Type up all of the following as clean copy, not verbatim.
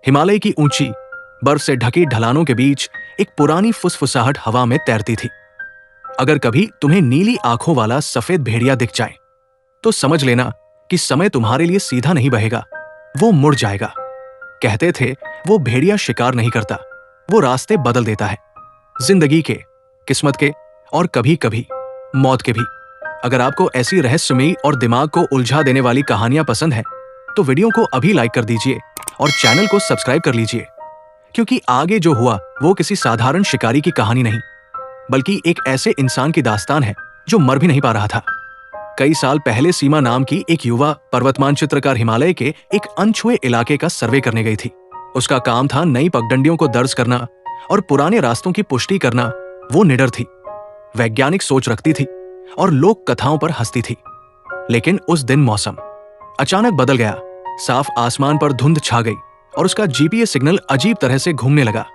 हिमालय की ऊंची बर्फ से ढकी ढलानों के बीच एक पुरानी फुसफुसाहट हवा में तैरती थी। अगर कभी तुम्हें नीली आंखों वाला सफेद भेड़िया दिख जाए तो समझ लेना कि समय तुम्हारे लिए सीधा नहीं बहेगा, वो मुड़ जाएगा। कहते थे वो भेड़िया शिकार नहीं करता, वो रास्ते बदल देता है, जिंदगी के, किस्मत के और कभी कभी मौत के भी। अगर आपको ऐसी रहस्यमयी और दिमाग को उलझा देने वाली कहानियां पसंद है तो वीडियो को अभी लाइक कर दीजिए और चैनल को सब्सक्राइब कर लीजिए, क्योंकि आगे जो हुआ वो किसी साधारण शिकारी की कहानी नहीं, बल्कि एक ऐसे इंसान की दास्तान है जो मर भी नहीं पा रहा था। कई साल पहले सीमा नाम की एक युवा पर्वतमान चित्रकार हिमालय के एक अनछुए इलाके का सर्वे करने गई थी। उसका काम था नई पगडंडियों को दर्ज करना और पुराने रास्तों की पुष्टि करना। वो निडर थी, वैज्ञानिक सोच रखती थी और लोक कथाओं पर हंसती थी। लेकिन उस दिन मौसम अचानक बदल गया। साफ आसमान पर धुंध छा गई और उसका जीपीएस सिग्नल अजीब तरह से घूमने लगा।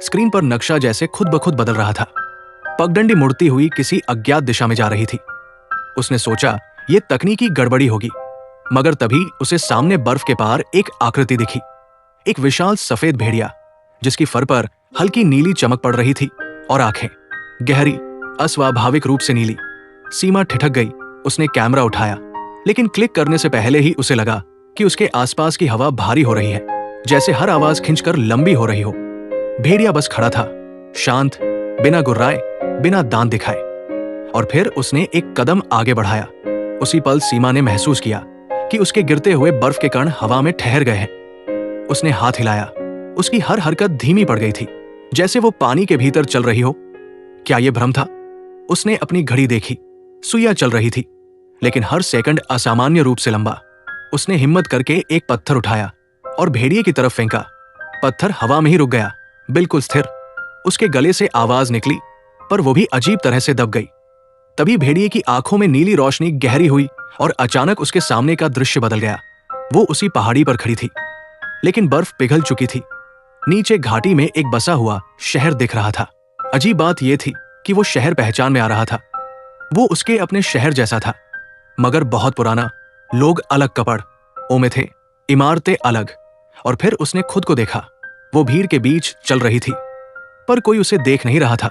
स्क्रीन पर नक्शा जैसे खुद ब खुद बदल रहा था। पगडंडी मुड़ती हुई किसी अज्ञात दिशा में जा रही थी। उसने सोचा ये तकनीकी गड़बड़ी होगी, मगर तभी उसे सामने बर्फ के पार एक आकृति दिखी। एक विशाल सफेद भेड़िया जिसकी फर पर हल्की नीली चमक पड़ रही थी और आंखें गहरी, अस्वाभाविक रूप से नीली। सीमा ठिठक गई। उसने कैमरा उठाया, लेकिन क्लिक करने से पहले ही उसे लगा कि उसके आसपास की हवा भारी हो रही है, जैसे हर आवाज खिंचकर लंबी हो रही हो। भेड़िया बस खड़ा था, शांत, बिना गुर्राए, बिना दांत दिखाए। और फिर उसने एक कदम आगे बढ़ाया। उसी पल सीमा ने महसूस किया कि उसके गिरते हुए बर्फ के कण हवा में ठहर गए हैं। उसने हाथ हिलाया। उसकी हर हरकत धीमी पड़ गई थी, जैसे वो पानी के भीतर चल रही हो। क्या यह भ्रम था? उसने अपनी घड़ी देखी। सुइयां चल रही थी, लेकिन हर सेकंड असामान्य रूप से लंबा। उसने हिम्मत करके एक पत्थर उठाया और भेड़िए की तरफ फेंका। पत्थर हवा में ही रुक गया, बिल्कुल स्थिर। उसके गले से आवाज निकली, पर वो भी अजीब तरह से दब गई। तभी भेड़िए की आंखों में नीली रोशनी गहरी हुई और अचानक उसके सामने का दृश्य बदल गया। वो उसी पहाड़ी पर खड़ी थी, लेकिन बर्फ पिघल चुकी थी। नीचे घाटी में एक बसा हुआ शहर दिख रहा था। अजीब बात यह थी कि वो शहर पहचान में आ रहा था। वो उसके अपने शहर जैसा था, मगर बहुत पुराना। लोग अलग कपड़ों में थे, इमारतें अलग। और फिर उसने खुद को देखा। वो भीड़ के बीच चल रही थी, पर कोई उसे देख नहीं रहा था।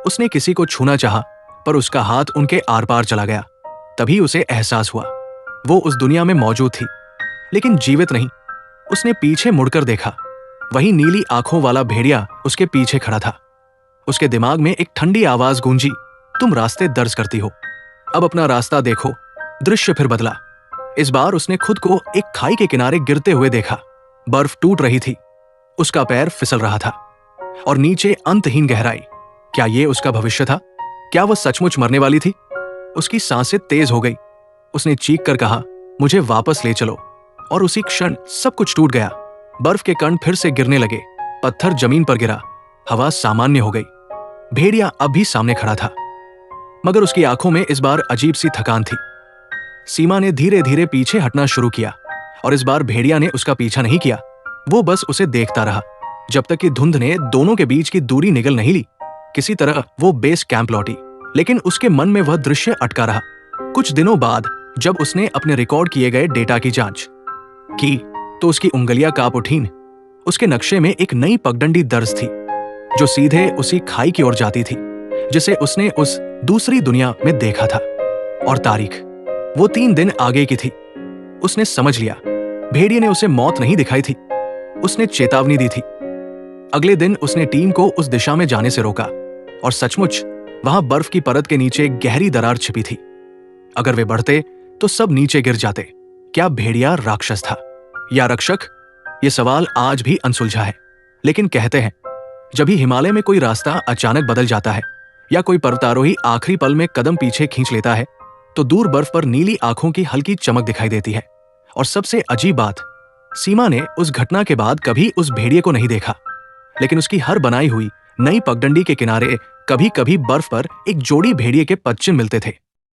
उसने किसी को छूना चाहा, पर उसका हाथ उनके आर पार चला गया। तभी उसे एहसास हुआ वो उस दुनिया में मौजूद थी, लेकिन जीवित नहीं। उसने पीछे मुड़कर देखा। वही नीली आंखों वाला भेड़िया उसके पीछे खड़ा था। उसके दिमाग में एक ठंडी आवाज गूंजी, तुम रास्ते दर्ज करती हो, अब अपना रास्ता देखो। दृश्य फिर बदला। इस बार उसने खुद को एक खाई के किनारे गिरते हुए देखा। बर्फ टूट रही थी, उसका पैर फिसल रहा था और नीचे अंतहीन गहराई। क्या ये उसका भविष्य था? क्या वह सचमुच मरने वाली थी? उसकी सांसें तेज हो गई। उसने चीख कर कहा, मुझे वापस ले चलो। और उसी क्षण सब कुछ टूट गया। बर्फ के कण फिर से गिरने लगे। पत्थर जमीन पर गिरा। हवा सामान्य हो गई। भेड़िया अब भी सामने खड़ा था, मगर उसकी आंखों में इस बार अजीब सी थकान थी। सीमा ने धीरे धीरे पीछे हटना शुरू किया और इस बार भेड़िया ने उसका पीछा नहीं किया। वो बस उसे देखता रहा जब तक कि धुंध ने दोनों के बीच की दूरी निगल नहीं ली। किसी तरह वो बेस कैंप लौटी, लेकिन उसके मन में वह दृश्य अटका रहा। कुछ दिनों बाद जब उसने अपने रिकॉर्ड किए गए डेटा की जांच की तो उसकी उंगलियां कांप उठीं। उसके नक्शे में एक नई पगडंडी दर्ज थी, जो सीधे उसी खाई की ओर जाती थी जिसे उसने उस दूसरी दुनिया में देखा था। और तारीख वो 3 दिन आगे की थी। उसने समझ लिया भेड़िए ने उसे मौत नहीं दिखाई थी, उसने चेतावनी दी थी। अगले दिन उसने टीम को उस दिशा में जाने से रोका और सचमुच वहां बर्फ की परत के नीचे गहरी दरार छिपी थी। अगर वे बढ़ते तो सब नीचे गिर जाते। क्या भेड़िया राक्षस था या रक्षक? यह सवाल आज भी अनसुलझा है। लेकिन कहते हैं जब भी हिमालय में कोई रास्ता अचानक बदल जाता है या कोई पर्वतारोही आखिरी पल में कदम पीछे खींच लेता है, तो दूर बर्फ पर नीली आंखों की हल्की चमक दिखाई देती है। और सबसे अजीब बात, सीमा ने उस घटना के बाद कभी उस भेड़िए को नहीं देखा, लेकिन उसकी हर बनाई हुई नई पगडंडी के किनारे कभी कभी बर्फ पर एक जोड़ी भेड़िए के पदचिन्ह मिलते थे।